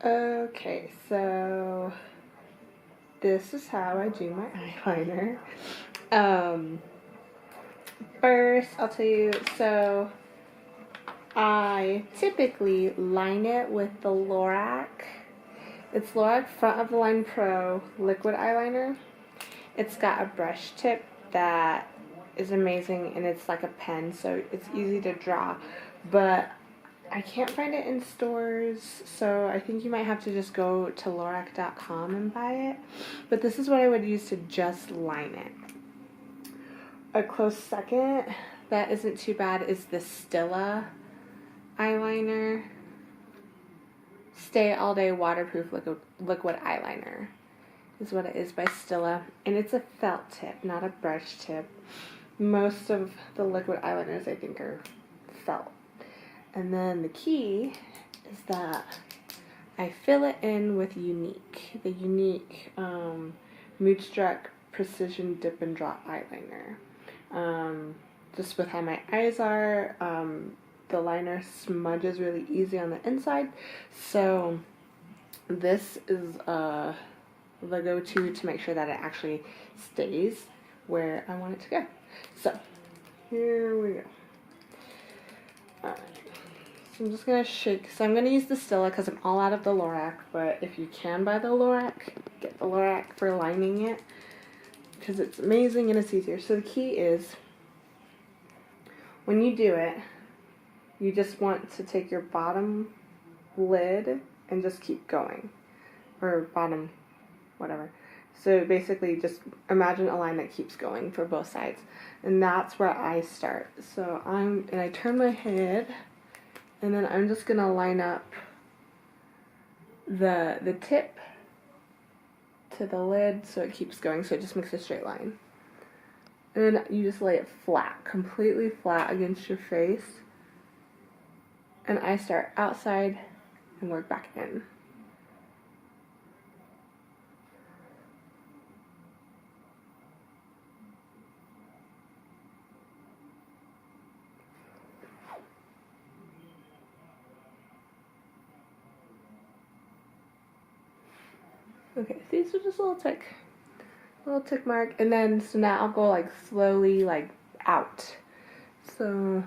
Okay, so this is how I do my eyeliner. First, I'll tell you, so I typically line it with the Lorac. It's Lorac Front of the Line Pro liquid eyeliner. It's got a brush tip that is amazing, and it's like a pen, so it's easy to draw. But I can't find it in stores, so I think you might have to just go to Lorac.com and buy it. But this is what I would use to just line it. A close second that isn't too bad is the Stila eyeliner. Stay All Day Waterproof Liquid Eyeliner is what it is by Stila. And it's a felt tip, not a brush tip. Most of the liquid eyeliners, I think, are felt. And then the key is that I fill it in with Unique, the Unique Moodstruck Precision Dip and Draw Eyeliner. Just with how my eyes are, the liner smudges really easy on the inside. So this is the go-to to make sure that it actually stays where I want it to go. So here we go. Alright. So I'm just going to shake. So I'm going to use the Stila because I'm all out of the Lorac. But if you can buy the Lorac, get the Lorac for lining it, because it's amazing and it's easier. So the key is, when you do it, you just want to take your bottom lid and just keep going. Or bottom, whatever. So basically just imagine a line that keeps going for both sides. And that's where I start. So I turn my head, and then I'm just gonna line up the tip to the lid so it keeps going, so it just makes a straight line. And then you just lay it flat, completely flat against your face. And I start outside and work back in. Okay, so these are just a little tick mark, and then so now I'll go like slowly like out. So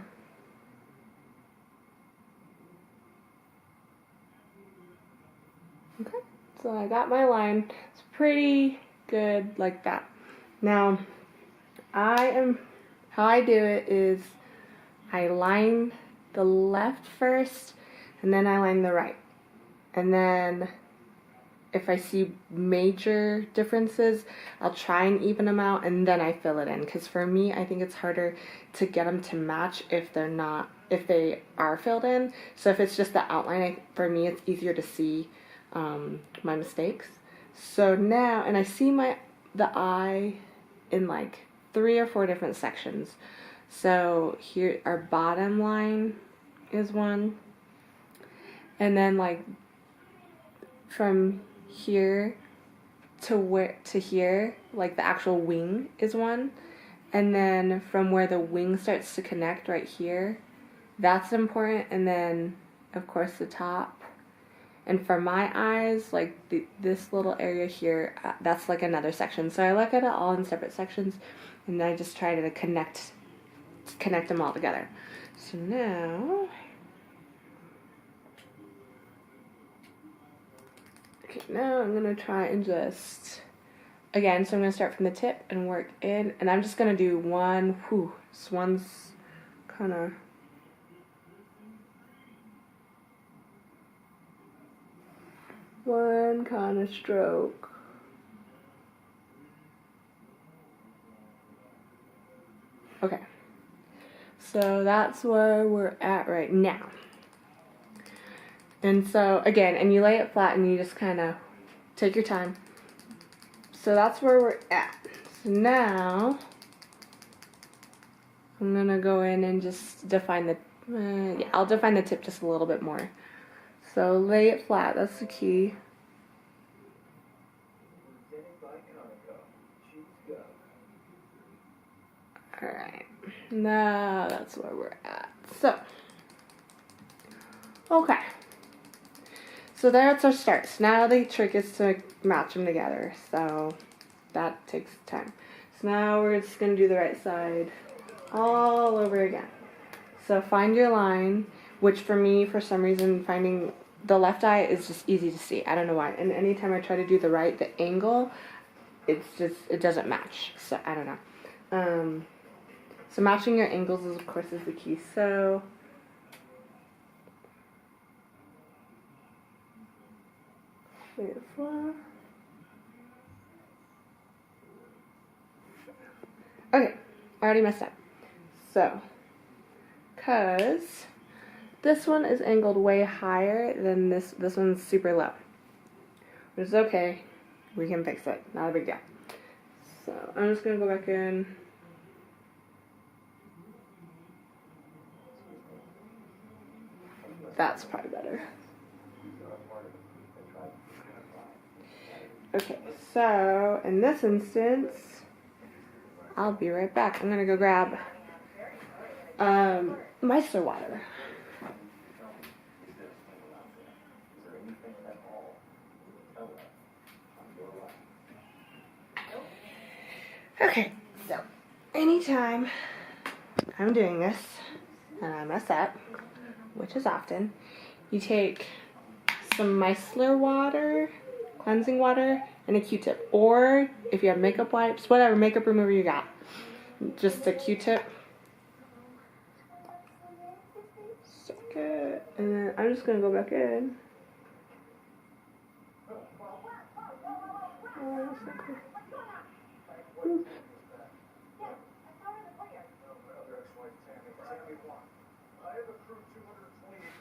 okay, so I got my line. It's pretty good like that. Now how I do it is I line the left first, and then I line the right, and then if I see major differences, I'll try and even them out, and then I fill it in. Because for me, I think it's harder to get them to match if they are filled in. So if it's just the outline, for me, it's easier to see my mistakes. So now, and I see the eye in like 3 or 4 different sections. So here, our bottom line is one, and then like from here to here, like the actual wing is one, and then from where the wing starts to connect right here, that's important, and then of course the top. And for my eyes, like this little area here, that's like another section. So I look at it all in separate sections, and I just try to connect them all together. So now now I'm going to try and just, again, so I'm going to start from the tip and work in, and I'm just going to do one, this one's kind of, one kind of stroke. Okay, so that's where we're at right now. And so, again, and you lay it flat and you just kind of take your time. So that's where we're at. So now, I'm going to go in and just define I'll define the tip just a little bit more. So lay it flat, that's the key. Alright, now that's where we're at. So, okay. So that's our start. So now the trick is to match them together. So that takes time. So now we're just going to do the right side all over again. So find your line, which for me, for some reason, finding the left eye is just easy to see. I don't know why. And anytime I try to do the right, the angle, it's just, it doesn't match. So I don't know. So matching your angles is, of course, is the key. So okay, I already messed up. So, because this one is angled way higher than this one's super low. Which is okay. We can fix it. Not a big deal. So, I'm just going to go back in. That's probably better. Okay, so in this instance, I'll be right back. I'm gonna go grab micellar water. Okay, so anytime I'm doing this and I mess up, which is often, you take some micellar water, cleansing water, and a Q-tip. Or if you have makeup wipes, whatever makeup remover you got, just a Q-tip. Stick it, and then I'm just gonna go back in. Oops.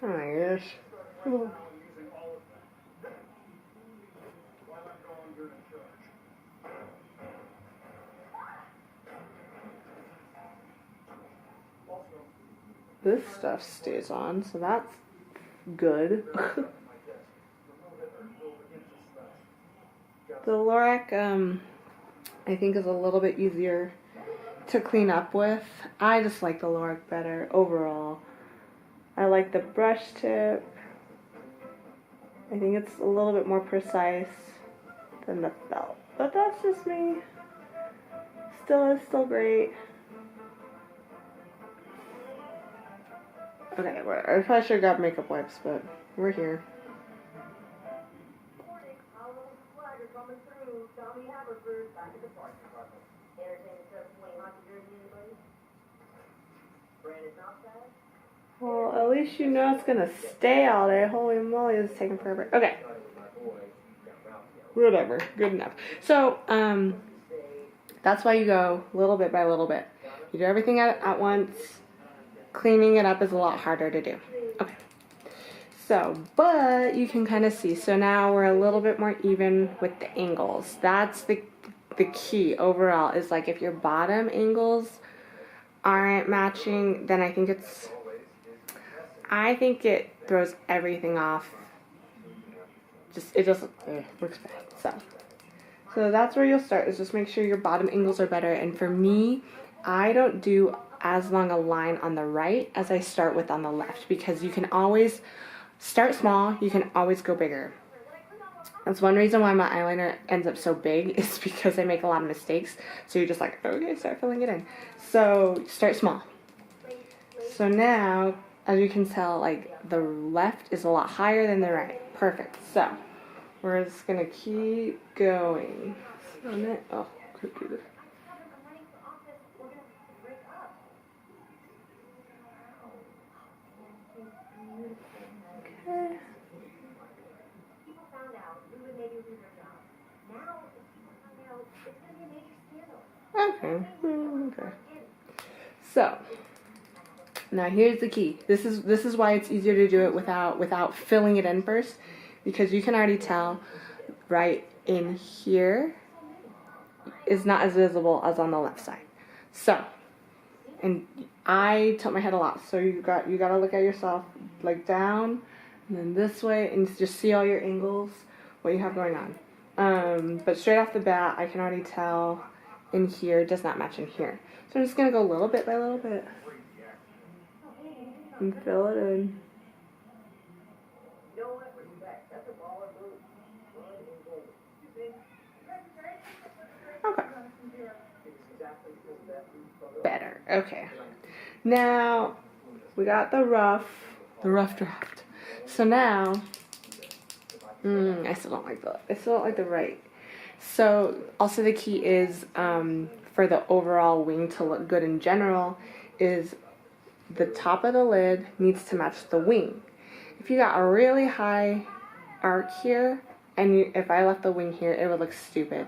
Oh my gosh. Oh. This stuff stays on, so that's good. The Lorac, I think is a little bit easier to clean up with. I just like the Lorac better overall. I like the brush tip. I think it's a little bit more precise than the felt. But that's just me. Still great. Okay, I probably should have got makeup wipes, but we're here. Well, at least you know it's gonna stay all day. Holy moly, it's taking forever. Okay. Whatever. Good enough. So, that's why you go little bit by little bit. You do everything at once. Cleaning it up is a lot harder to do. Okay. So, but you can kind of see. So now we're a little bit more even with the angles. That's the key overall, is like if your bottom angles aren't matching, then I think it throws everything off. It just looks bad. So that's where you'll start, is just make sure your bottom angles are better. And for me, I don't do as long a line on the right as I start with on the left, because you can always start small, you can always go bigger. That's one reason why my eyeliner ends up so big, is because I make a lot of mistakes. So you're just like, okay, start filling it in. So start small. So now, as you can tell, like the left is a lot higher than the right. Perfect. So we're just gonna keep going. Oh, could do this. Okay. Okay. So now here's the key. This is why it's easier to do it without filling it in first, because you can already tell right in here is not as visible as on the left side. So, and I tilt my head a lot, so you gotta look at yourself like down and then this way, and just see all your angles, what you have going on. But straight off the bat, I can already tell in here does not match in here. So I'm just gonna go little bit by little bit and fill it in. Okay. Better. Okay. Now we got the rough draft. So now, I still don't like the right. So also the key is for the overall wing to look good in general is the top of the lid needs to match the wing. If you got a really high arc here, and if I left the wing here, it would look stupid.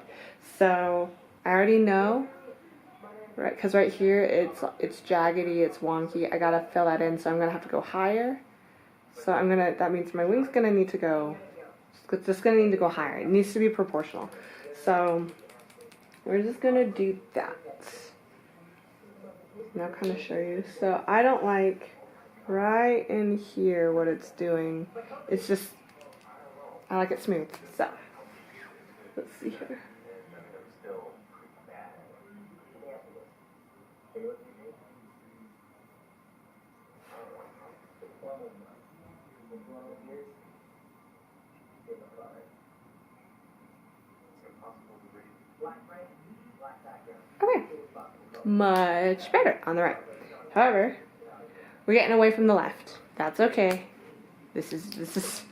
So I already know, right? Because right here it's jaggedy, it's wonky. I gotta fill that in, so I'm gonna have to go higher. So that means my wing's gonna need to go. It's just gonna need to go higher. It needs to be proportional. So we're just gonna do that. Now kind of show you. So I don't like right in here what it's doing. It's just, I like it smooth. So let's see here. Okay, much better on the right. However, we're getting away from the left. That's okay. This is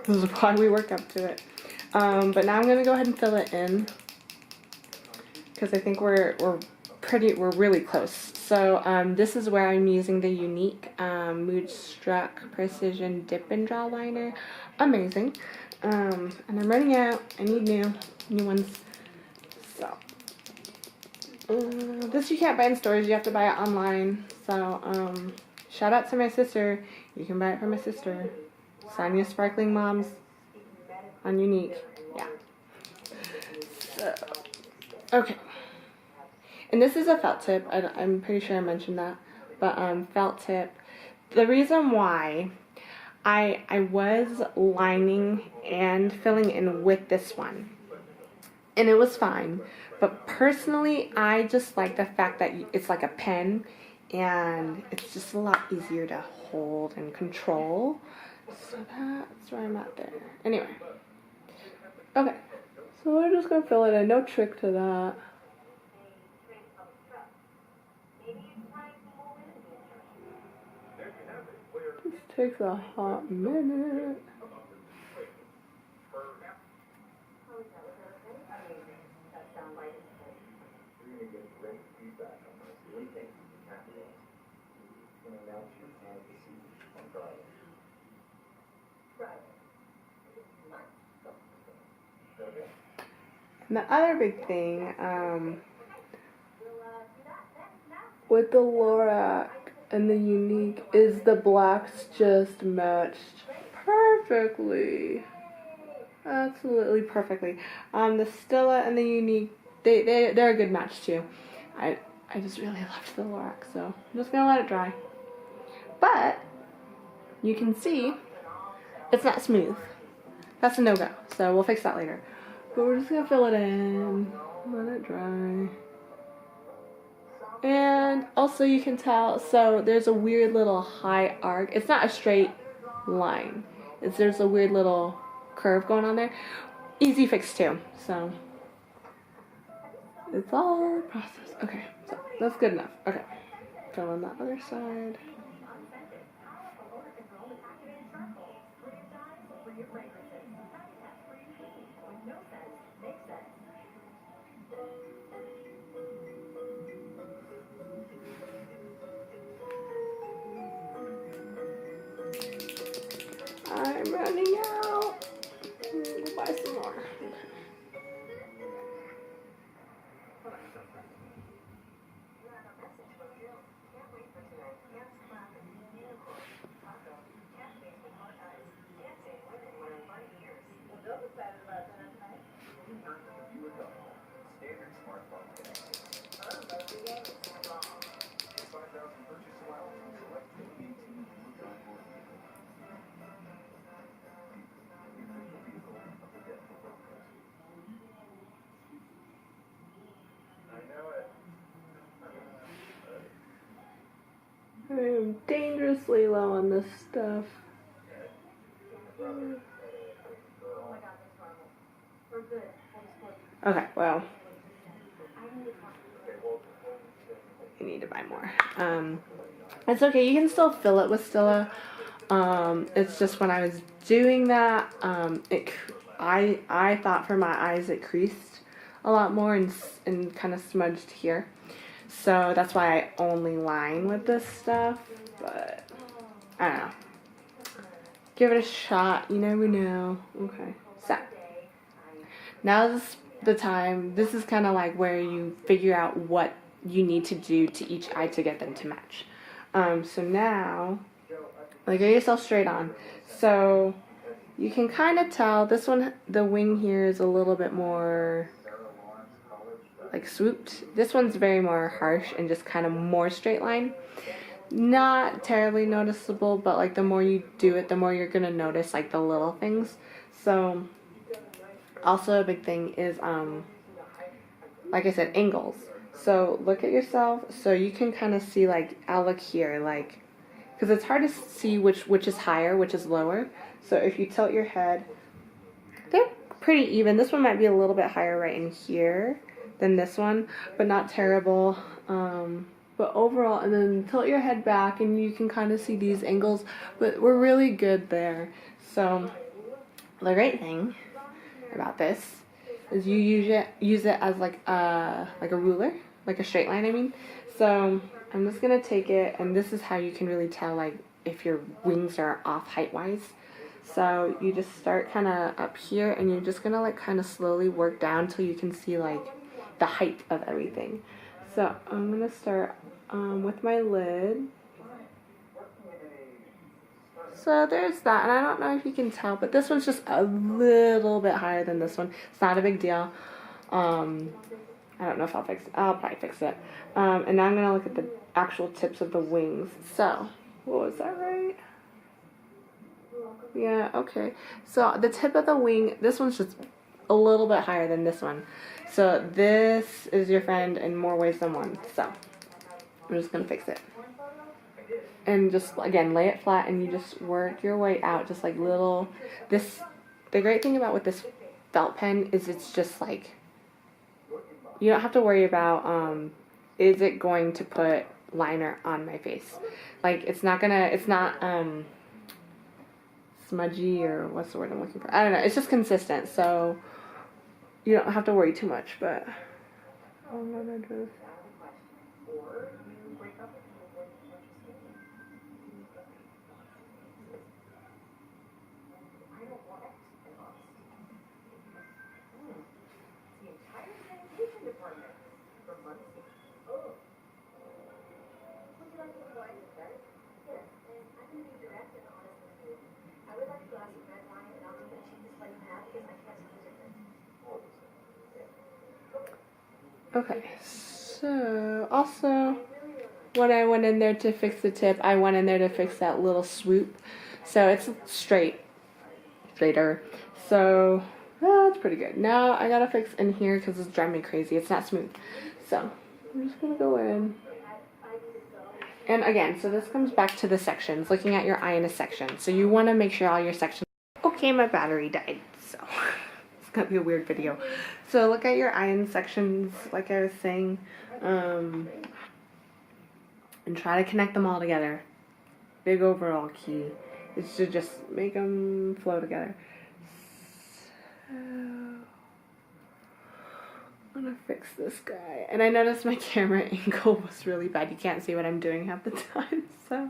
why we work up to it. But now I'm gonna go ahead and fill it in because I think we're really close. So this is where I'm using the unique Moodstruck Precision Dip and Draw Liner. Amazing. And I'm running out. I need new ones. So this you can't buy in stores. You have to buy it online. So shout out to my sister. You can buy it from my sister. Sonia Sparkling Moms on Unique. Yeah. So, okay. And this is a felt tip. I'm pretty sure I mentioned that. But felt tip. The reason why I was lining and filling in with this one. And it was fine. But personally, I just like the fact that it's like a pen. And it's just a lot easier to hold and control. So that's where I'm at there. Anyway. Okay. So we're just going to fill it in. No trick to that. This takes a hot minute. And the other big thing with the Lorac and the Unique is the blacks just matched perfectly. Absolutely perfectly. The Stella and the Unique, they're a good match too. I just really loved the Lorac, so I'm just gonna let it dry. But you can see it's not smooth. That's a no-go. So we'll fix that later. But we're just gonna fill it in, let it dry. And also you can tell, so there's a weird little high arc. It's not a straight line. There's a weird little curve going on there. Easy fix too. So it's all process. Okay, so that's good enough. Okay, fill in the other side. I'm running out. We'll buy some more. I am dangerously low on this stuff. Okay, well, I need to buy more. It's okay. You can still fill it with Stilla. It's just when I was doing that, I thought for my eyes it creased a lot more and kind of smudged here. So that's why I only line with this stuff. But I don't know. Give it a shot. You never know. Okay. So now's the time. This is kind of like where you figure out what you need to do to each eye to get them to match. So now, like, get yourself straight on. So you can kind of tell this one, the wing here is a little bit more like swooped. This one's very more harsh and just kind of more straight line. Not terribly noticeable, but like the more you do it, the more you're gonna notice like the little things. So also a big thing is like I said, angles. So look at yourself so you can kind of see, like, I'll look here, like, because it's hard to see which is higher, which is lower. So if you tilt your head, they're pretty even. This one might be a little bit higher right in here than this one, but not terrible. But overall, and then tilt your head back and you can kind of see these angles, but we're really good there. So the great thing about this is you use it as like a ruler, like a straight line, I mean. So I'm just gonna take it, and this is how you can really tell like if your wings are off height wise. So you just start kind of up here, and you're just gonna like kind of slowly work down till you can see like the height of everything. So I'm gonna start with my lid. So there's that, and I don't know if you can tell, but this one's just a little bit higher than this one. It's not a big deal. I don't know if I'll fix it. I'll probably fix it. And now I'm going to look at the actual tips of the wings. So, what was that, right? Yeah, okay. So the tip of the wing, this one's just a little bit higher than this one. So this is your friend in more ways than one. So I'm just going to fix it. And just, again, lay it flat and you just work your way out, just like little, the great thing about with this felt pen is it's just like, you don't have to worry about, is it going to put liner on my face? Like, it's not smudgy, or what's the word I'm looking for? I don't know, it's just consistent, so you don't have to worry too much, but, oh no, no, no. Okay, so also when I went in there to fix the tip, I went in there to fix that little swoop. So it's straighter. So it's pretty good. Now I gotta fix in here because it's driving me crazy. It's not smooth. So I'm just gonna go in. And again, so this comes back to the sections, looking at your eye in a section. So you want to make sure all your sections. Okay, my battery died, so it's gonna be a weird video. So look at your eye in sections, like I was saying, and try to connect them all together. Big overall key is to just make them flow together. So I'm gonna fix this guy. And I noticed my camera angle was really bad. You can't see what I'm doing half the time, so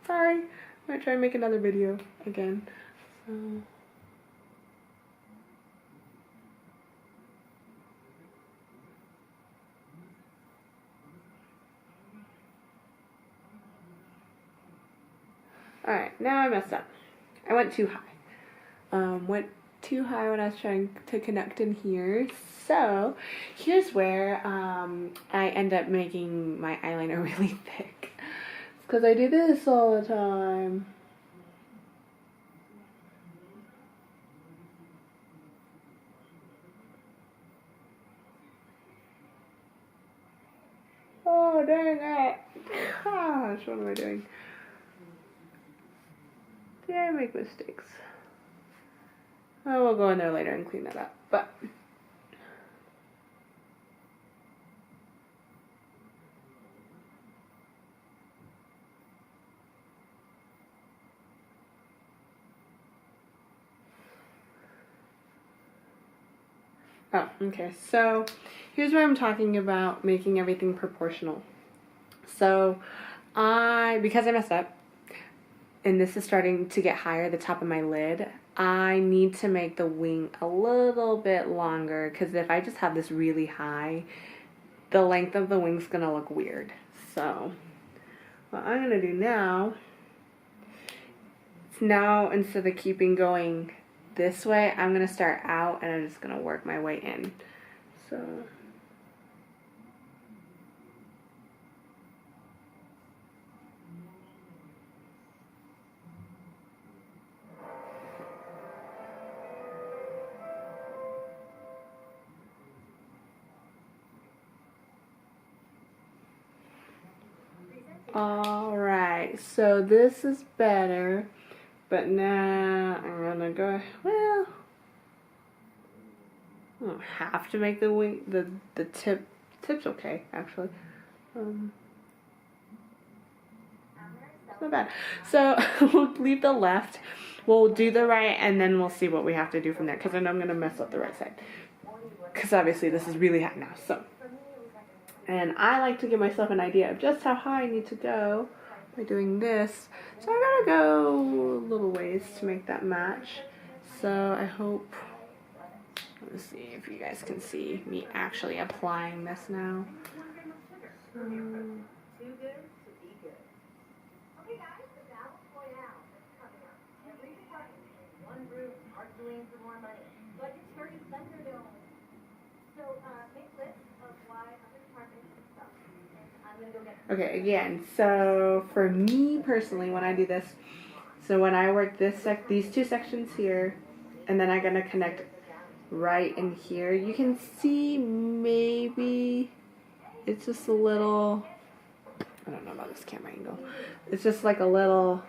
sorry. I'm gonna try and make another video again. So alright, now I messed up. I went too high. Went too high when I was trying to connect in here. So here's where I end up making my eyeliner really thick. It's because I do this all the time. Oh, dang it. Gosh, what am I doing? Did I make mistakes? Oh, we'll go in there later and clean that up. But Oh, okay. So here's where I'm talking about making everything proportional. So because I messed up, and this is starting to get higher, the top of my lid, I need to make the wing a little bit longer, because if I just have this really high, the length of the wing's gonna look weird. So what I'm gonna do now, instead of keeping going this way, I'm gonna start out and I'm just gonna work my way in. So alright, so this is better, but now I'm gonna go, well, I don't have to make the wing, the tip's okay, actually. It's not bad. So we'll leave the left, we'll do the right, and then we'll see what we have to do from there, because I know I'm gonna mess up the right side, because obviously this is really high now. So, and I like to give myself an idea of just how high I need to go by doing this. So I gotta go a little ways to make that match. So I hope, let's see if you guys can see me actually applying this now. So, okay, again, so for me personally, when I do this, so when I work these two sections here, and then I'm gonna connect right in here, you can see maybe it's just a little, I don't know about this camera angle, it's just like a little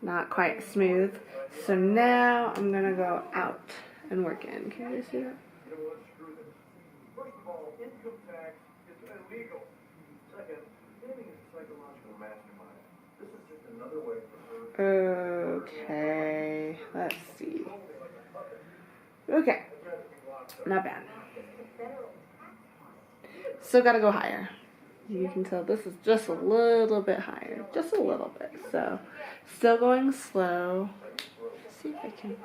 not quite smooth. So now I'm gonna go out and work in. Can you see that? First of all, income tax is illegal. Second, gaming is a psychological mastermind. This is just another way for her. Okay, let's see. Okay, not bad. Still gotta go higher. You can tell this is just a little bit higher, just a little bit. So, still going slow. Let's see if I can,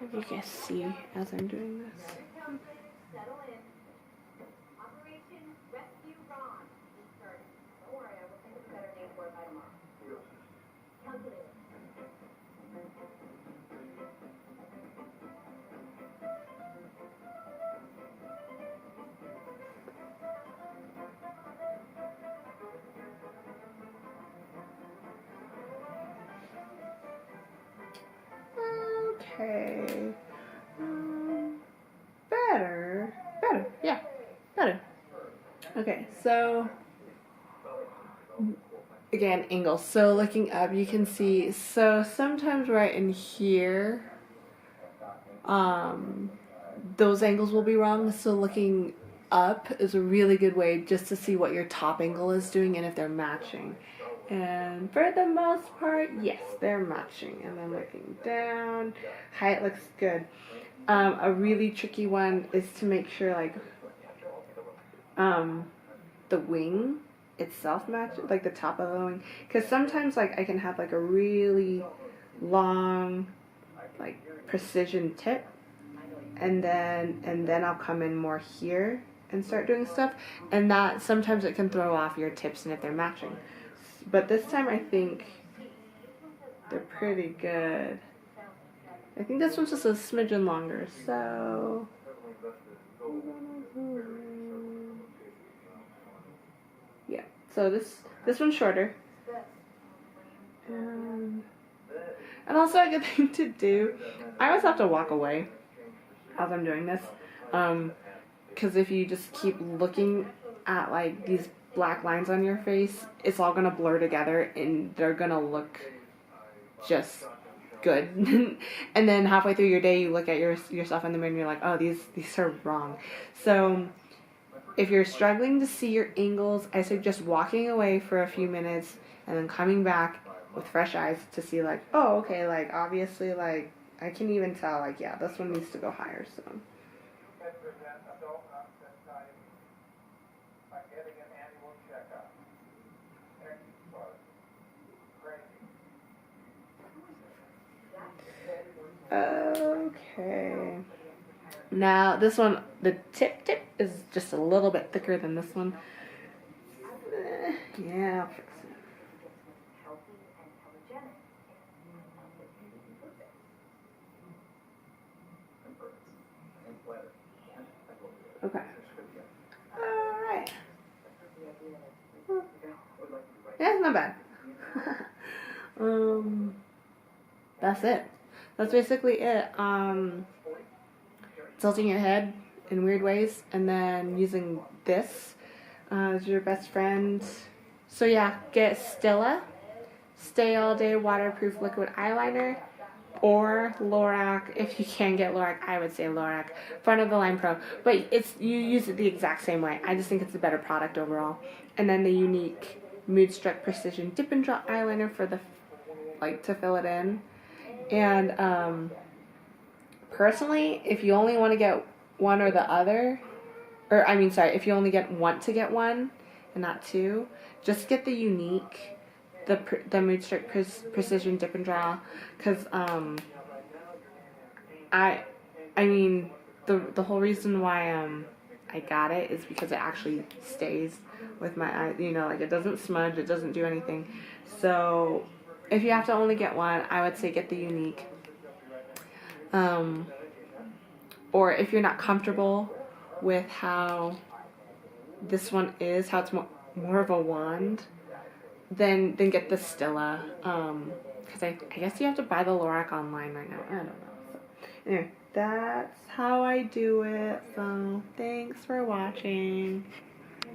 if you guys see as I'm doing this. Okay. Better, yeah, better. Okay, so again, angles. So looking up, you can see, so sometimes right in here, those angles will be wrong. So looking up is a really good way just to see what your top angle is doing and if they're matching. And for the most part, yes, they're matching. And then looking down, height looks good. A really tricky one is to make sure, like, the wing itself matches, like the top of the wing. Because sometimes, like, I can have, like, a really long, like, precision tip. And then I'll come in more here and start doing stuff. And that, sometimes it can throw off your tips and if they're matching. But this time I think they're pretty good. I think this one's just a smidgen longer, so yeah. So this one's shorter. And also a good thing to do, I always have to walk away as I'm doing this, because if you just keep looking at like these black lines on your face, it's all gonna blur together and they're gonna look just good. And then halfway through your day you look at yourself in the mirror and you're like, oh, these are wrong. So if you're struggling to see your angles, I suggest walking away for a few minutes and then coming back with fresh eyes to see like, oh, okay, like obviously, like I can even tell, like, yeah, this one needs to go higher. So Okay. Now this one, the tip is just a little bit thicker than this one. Yeah, I'll fix it. Okay. Alright. Yeah, it's not bad. That's it. That's basically it. Tilting your head in weird ways, and then using this as your best friend. So yeah, get Stila Stay All Day Waterproof Liquid Eyeliner, or Lorac. If you can get Lorac, I would say Lorac, Front of the Line Pro. But you use it the exact same way. I just think it's a better product overall. And then the unique Moodstruck Precision Dip and Draw Eyeliner for the to fill it in. And personally, if you only want to get one or the other, if you only want to get one and not two, just get the unique, the Moodstruck Precision Dip and Draw, because the whole reason why I got it is because it actually stays with my eye. It doesn't smudge, it doesn't do anything. So if you have to only get one, I would say get the unique. Or if you're not comfortable with how this one is, how it's more of a wand, then get the Stila. Because I guess you have to buy the Lorac online right now. I don't know. So, anyway, that's how I do it. So thanks for watching.